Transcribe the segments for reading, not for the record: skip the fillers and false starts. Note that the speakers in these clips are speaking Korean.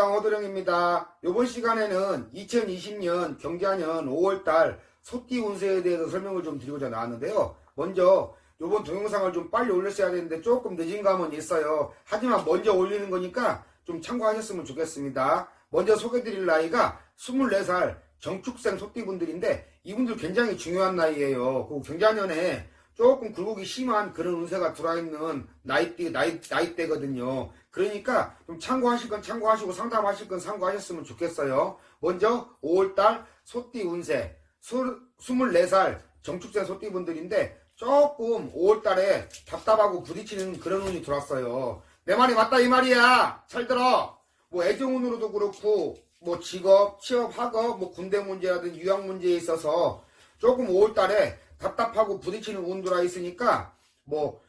안녕, 호도령입니다. 이번 시간에는 2020년 경자년 5월달 소띠 운세에 대해서 설명을 좀 드리고자 나왔는데요. 먼저 이번 동영상을 좀 빨리 올렸어야 되는데 조금 늦은 감은 있어요. 하지만 먼저 올리는 거니까 좀 참고하셨으면 좋겠습니다. 먼저 소개드릴 나이가 24살 정축생 소띠분들인데 이분들 굉장히 중요한 나이예요. 그 경자년에 조금 굴곡이 심한 그런 운세가 들어있는 나이대거든요. 그러니까 좀 참고하실 건 참고하시고 상담하실 건 참고하셨으면 좋겠어요. 먼저 5월달 소띠 운세 24살 정축생 소띠분들인데 조금 5월달에 답답하고 부딪히는 그런 운이 들어왔어요. 내 말이 맞다 이 말이야. 잘 들어. 뭐 애정운으로도 그렇고 뭐 직업, 취업, 학업, 뭐 군대 문제라든지 유학 문제에 있어서 조금 5월달에 답답하고 부딪히는 운 들어와 있으니까 뭐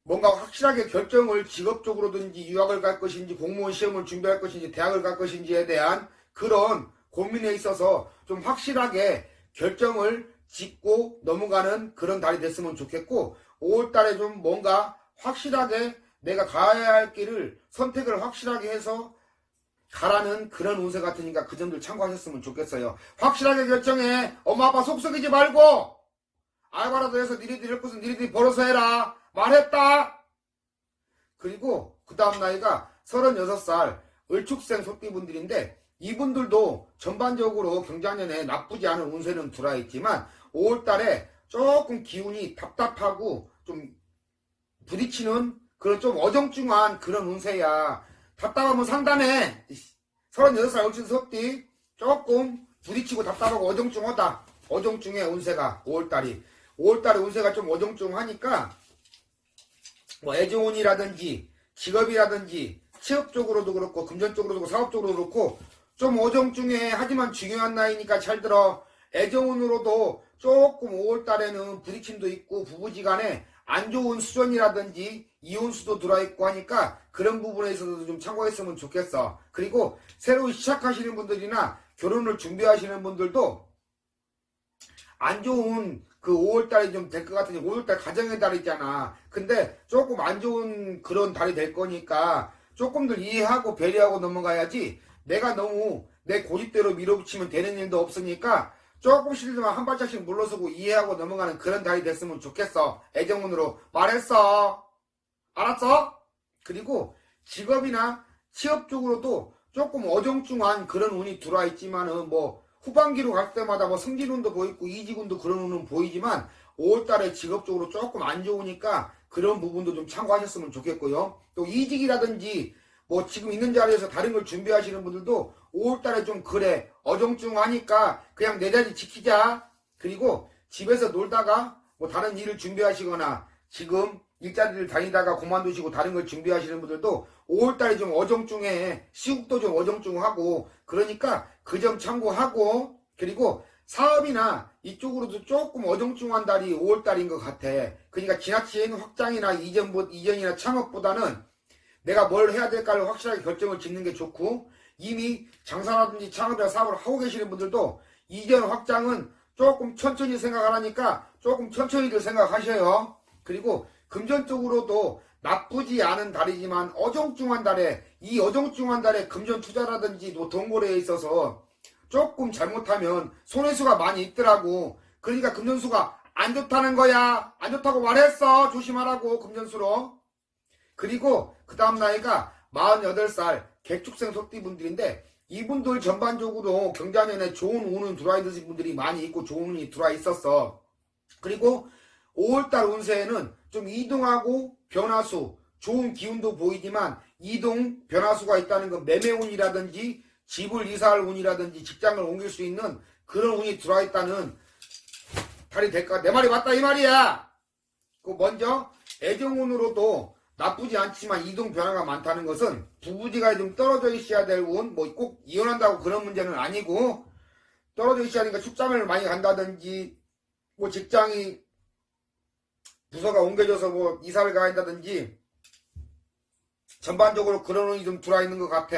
뭔가 확실하게 결정을 직업적으로든지 유학을 갈 것인지 공무원 시험을 준비할 것인지 대학을 갈 것인지에 대한 그런 고민에 있어서 좀 확실하게 결정을 짓고 넘어가는 그런 달이 됐으면 좋겠고 5월달에 좀 뭔가 확실하게 내가 가야 할 길을 선택을 확실하게 해서 가라는 그런 운세 같으니까 그 점들 참고하셨으면 좋겠어요. 확실하게 결정해. 엄마 아빠 속썩이지 말고 알바라도 해서 니네들이 할 것은 니네들이 벌어서 해라. 말했다. 그리고 그 다음 나이가 36살 을축생 소띠분들인데 이분들도 전반적으로 경자년에 나쁘지 않은 운세는 들어와 있지만 5월달에 조금 기운이 답답하고 좀 부딪히는 그런 좀 어정중한 그런 운세야. 답답하면 상담해. 36살 을축생 소띠 조금 부딪히고 답답하고 어정중하다. 어정중해 운세가 5월달이. 5월달에 운세가 좀 어정중하니까 뭐 애정운이라든지 직업이라든지 취업 쪽으로도 그렇고 금전 쪽으로도 그렇고 사업 쪽으로도 그렇고 좀 어정중해. 하지만 중요한 나이니까 잘 들어. 애정운으로도 조금 5월달에는 부딪힘도 있고 부부지간에 안 좋은 수전이라든지 이혼수도 들어있고 하니까 그런 부분에 있어서도 좀 참고했으면 좋겠어. 그리고 새로 시작하시는 분들이나 결혼을 준비하시는 분들도 안 좋은 그 5월달이 좀 될 것 같으니 5월달 가정의 달 있잖아. 근데 조금 안 좋은 그런 달이 될 거니까 조금들 이해하고 배려하고 넘어가야지 내가 너무 내 고집대로 밀어붙이면 되는 일도 없으니까 조금씩만 한 발짝씩 물러서고 이해하고 넘어가는 그런 달이 됐으면 좋겠어. 애정운으로 말했어. 알았어? 그리고 직업이나 취업 쪽으로도 조금 어정중한 그런 운이 들어와 있지만은 뭐 후반기로 갈 때마다 뭐 승진운도 보이고 이직운도 그런 운은 보이지만 5월달에 직업적으로 조금 안 좋으니까 그런 부분도 좀 참고하셨으면 좋겠고요. 또 이직이라든지 뭐 지금 있는 자리에서 다른 걸 준비하시는 분들도 5월달에 좀 그래 어정중하니까 그냥 내 자리 지키자. 그리고 집에서 놀다가 뭐 다른 일을 준비하시거나 지금 일자리를 다니다가 그만두시고 다른 걸 준비하시는 분들도 5월달에 좀 어정중해. 시국도 좀 어정중하고 그러니까 그 점 참고하고 그리고 사업이나 이쪽으로도 조금 어정중한 달이 5월달인 것 같아. 그러니까 지나친 확장이나 이전이나 창업보다는 내가 뭘 해야 될까를 확실하게 결정을 짓는 게 좋고 이미 장사라든지 창업이나 사업을 하고 계시는 분들도 이전 확장은 조금 천천히 생각하라니까 조금 천천히들 생각하셔요. 그리고 금전 쪽으로도 나쁘지 않은 달이지만 어정중한 달에 이 어정중한 달에 금전 투자라든지 뭐 돈거래에 있어서 조금 잘못하면 손해수가 많이 있더라고. 그러니까 금전수가 안 좋다는 거야. 안 좋다고 말했어. 조심하라고 금전수로. 그리고 그 다음 나이가 48살 개축생 소띠분들인데 이분들 전반적으로 경자년에 좋은 운은 들어와 있는 분들이 많이 있고 좋은 운이 들어와 있었어. 그리고 5월달 운세에는 좀 이동하고 변화수 좋은 기운도 보이지만 이동 변화수가 있다는 건 매매운이라든지 집을 이사할 운이라든지 직장을 옮길 수 있는 그런 운이 들어와 있다는 달이 될까. 내 말이 맞다 이 말이야. 그 먼저 애정운으로도 나쁘지 않지만 이동 변화가 많다는 것은 부부지간에 좀 떨어져 있어야 될 운, 뭐 꼭 이혼한다고 그런 문제는 아니고 떨어져 있어야 하니까 출장을 많이 간다든지 뭐 직장이 부서가 옮겨져서 뭐 이사를 가야 한다든지 전반적으로 그런 운이 좀 들어와 있는 것 같아.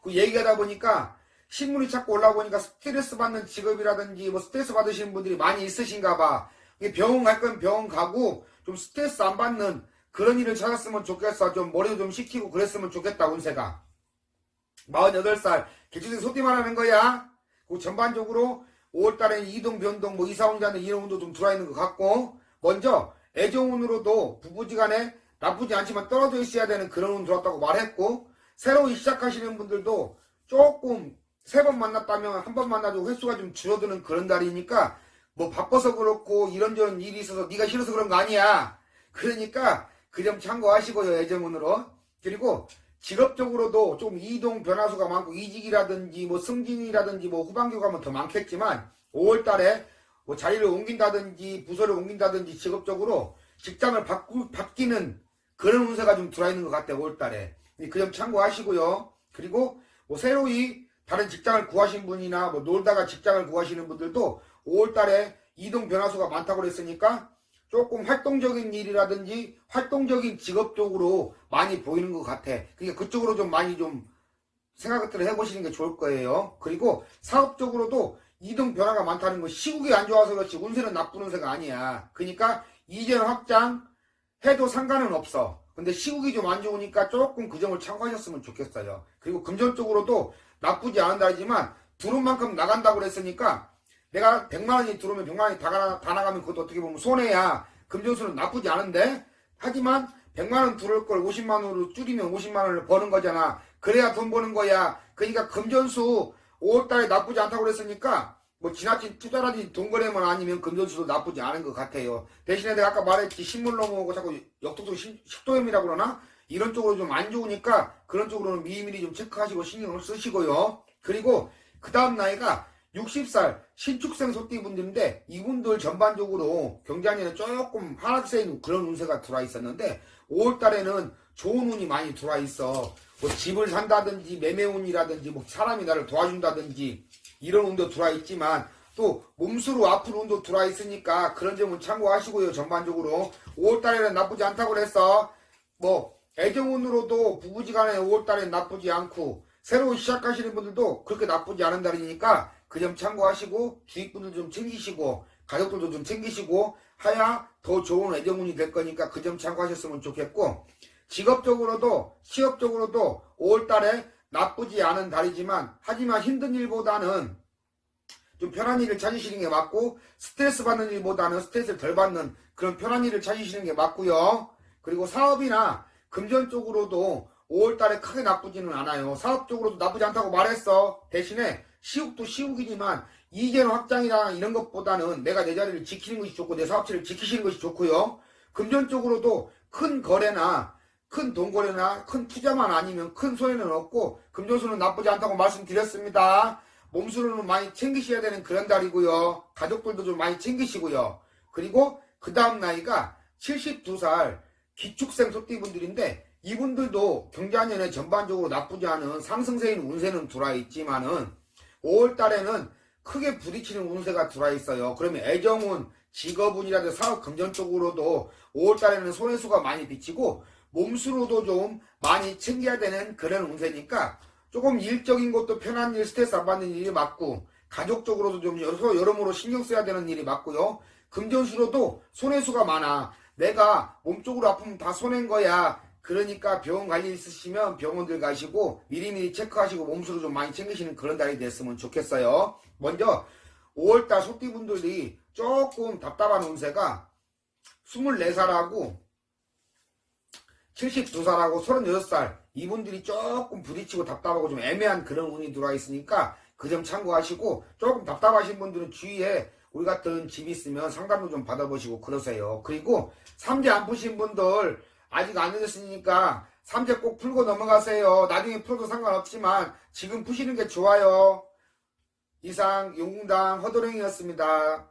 그 얘기하다 보니까 신문이 자꾸 올라오니까 스트레스 받는 직업이라든지 뭐 스트레스 받으시는 분들이 많이 있으신가 봐. 병원 갈 건 병원 가고 좀 스트레스 안 받는 그런 일을 찾았으면 좋겠어. 좀 머리도 좀 식히고 그랬으면 좋겠다 운세가. 48살 기초생 소띠 말하는 거야. 그 전반적으로 5월달에는 이동 변동 뭐 이사 혼자는 이런 운도 좀 들어와 있는 것 같고, 먼저 애정운으로도 부부지간에 나쁘지 않지만 떨어져 있어야 되는 그런 운 들어왔다고 말했고, 새로 시작하시는 분들도 조금 3번 만났다면 한 번 만나도 횟수가 좀 줄어드는 그런 달이니까 뭐 바빠서 그렇고 이런저런 일이 있어서 네가 싫어서 그런 거 아니야. 그러니까 그 점 참고하시고요. 애정운으로. 그리고 직업적으로도 좀 이동 변화수가 많고 이직이라든지 뭐 승진이라든지 뭐 후반기 가면 더 많겠지만 5월달에 뭐 자리를 옮긴다든지 부서를 옮긴다든지 직업적으로 직장을 바뀌는 그런 운세가 좀 들어있는 것 같아요. 5월달에. 그 점 참고하시고요. 그리고 뭐 새로이 다른 직장을 구하신 분이나 뭐 놀다가 직장을 구하시는 분들도 5월달에 이동 변화수가 많다고 그랬으니까 조금 활동적인 일이라든지 활동적인 직업 쪽으로 많이 보이는 것 같아. 그러니까 그쪽으로 좀 많이 좀 생각을 해보시는 게 좋을 거예요. 그리고 사업적으로도 이동 변화가 많다는 건 시국이 안 좋아서 그렇지 운세는 나쁜 운세가 아니야. 그러니까 이전 확장 해도 상관은 없어. 근데 시국이 좀 안 좋으니까 조금 그 점을 참고하셨으면 좋겠어요. 그리고 금전 쪽으로도 나쁘지 않은 달이지만 들어온 만큼 나간다고 그랬으니까 내가 100만원이 들어오면 100만원이 다 나가면 그것도 어떻게 보면 손해야. 금전수는 나쁘지 않은데, 하지만 100만원 들어올 걸 50만원으로 줄이면 50만원을 버는 거잖아. 그래야 돈 버는 거야. 그러니까 금전수 5월달에 나쁘지 않다고 그랬으니까 뭐 지나친 투자라든지 돈 거래만 아니면 금전수도 나쁘지 않은 것 같아요. 대신에 내가 아까 말했지 신물 넘어오고 자꾸 역독도 식도염이라고 그러나 이런 쪽으로 좀 안 좋으니까 그런 쪽으로는 미리미리 좀 체크하시고 신경을 쓰시고요. 그리고 그 다음 나이가 60살 신축생 소띠분들인데 이분들 전반적으로 경자년에 조금 하락세인 그런 운세가 들어와 있었는데 5월달에는 좋은 운이 많이 들어와 있어. 뭐 집을 산다든지 매매운이라든지 뭐 사람이 나를 도와준다든지 이런 운도 들어와 있지만 또 몸수로 아픈 운도 들어와 있으니까 그런 점은 참고하시고요. 전반적으로 5월달에는 나쁘지 않다고 그랬어. 뭐 애정운으로도 부부지간에 5월달에 나쁘지 않고 새로 시작하시는 분들도 그렇게 나쁘지 않은 달이니까 그 점 참고하시고 주위분들 좀 챙기시고 가족들도 좀 챙기시고 하야 더 좋은 애정운이 될 거니까 그 점 참고하셨으면 좋겠고, 직업적으로도 취업적으로도 5월달에 나쁘지 않은 달이지만 하지만 힘든 일보다는 좀 편한 일을 찾으시는 게 맞고 스트레스 받는 일보다는 스트레스를 덜 받는 그런 편한 일을 찾으시는 게 맞고요. 그리고 사업이나 금전 쪽으로도 5월달에 크게 나쁘지는 않아요. 사업적으로도 나쁘지 않다고 말했어. 대신에 시국도 시국이지만 이전 확장이나 이런 것보다는 내가 내 자리를 지키는 것이 좋고 내 사업체를 지키시는 것이 좋고요. 금전적으로도 큰 거래나 큰 돈 거래나 큰 투자만 아니면 큰 손해는 없고 금전수는 나쁘지 않다고 말씀드렸습니다. 몸수로는 많이 챙기셔야 되는 그런 달이고요. 가족들도 좀 많이 챙기시고요. 그리고 그 다음 나이가 72살 기축생 소띠분들인데 이분들도 경자년에 전반적으로 나쁘지 않은 상승세인 운세는 들어와 있지만은 5월달에는 크게 부딪히는 운세가 들어와 있어요. 그러면 애정운, 직업운이라든지 사업 금전 쪽으로도 5월달에는 손해수가 많이 비치고 몸수로도 좀 많이 챙겨야 되는 그런 운세니까 조금 일적인 것도 편한 일, 스트레스 안 받는 일이 맞고 가족적으로도 좀 여러모로 신경 써야 되는 일이 맞고요. 금전수로도 손해수가 많아. 내가 몸쪽으로 아프면 다 손해인 거야. 그러니까 병원 관리 있으시면 병원들 가시고 미리미리 체크하시고 몸수로 좀 많이 챙기시는 그런 달이 됐으면 좋겠어요. 먼저 5월달 소띠분들이 조금 답답한 운세가 24살하고 72살하고 36살 이분들이 조금 부딪히고 답답하고 좀 애매한 그런 운이 들어와 있으니까 그 점 참고하시고 조금 답답하신 분들은 주위에 우리 같은 집 있으면 상담도 좀 받아보시고 그러세요. 그리고 삼재 안 푸신 분들 아직 안 늦었으니까 삼재 꼭 풀고 넘어가세요. 나중에 풀어도 상관없지만 지금 푸시는 게 좋아요. 이상 용궁당 허도랭이었습니다.